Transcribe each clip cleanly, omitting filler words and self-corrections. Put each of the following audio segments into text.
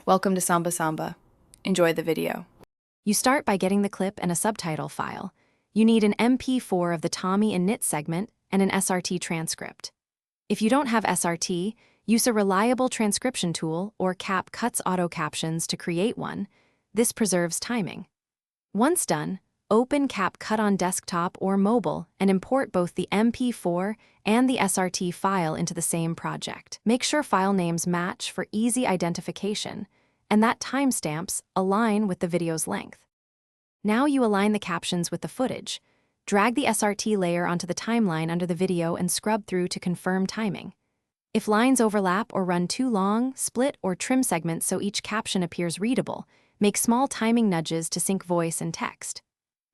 Welcome to Samba Samba. Enjoy the video. You start by getting the clip and a subtitle file. You need an MP4 of the Tommyinnit segment and an SRT transcript. If you don't have SRT, use a reliable transcription tool or Capcut's auto captions to create one. This preserves timing. Once done, open Capcut on desktop or mobile and import both the MP4 and the SRT file into the same project. Make sure file names match for easy identification, and that timestamps align with the video's length. Now you align the captions with the footage. Drag the SRT layer onto the timeline under the video and scrub through to confirm timing. If lines overlap or run too long, split or trim segments so each caption appears readable. Make small timing nudges to sync voice and text.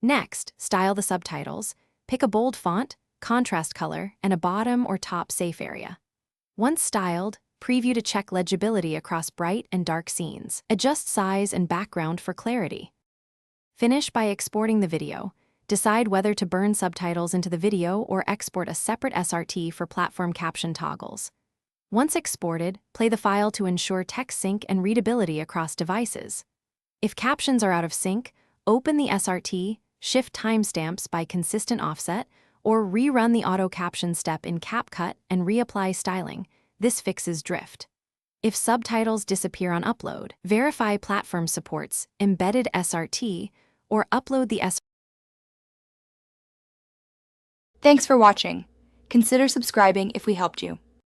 Next, style the subtitles. Pick a bold font, contrast color, and a bottom or top safe area. Once styled, preview to check legibility across bright and dark scenes. Adjust size and background for clarity. Finish by exporting the video. Decide whether to burn subtitles into the video or export a separate SRT for platform caption toggles. Once exported, play the file to ensure text sync and readability across devices. If captions are out of sync, open the SRT, shift timestamps by consistent offset, or rerun the auto caption step in Capcut and reapply styling. This fixes drift. If subtitles disappear on upload, verify platform supports embedded SRT or upload the SRT. Thanks for watching. Consider subscribing if we helped you.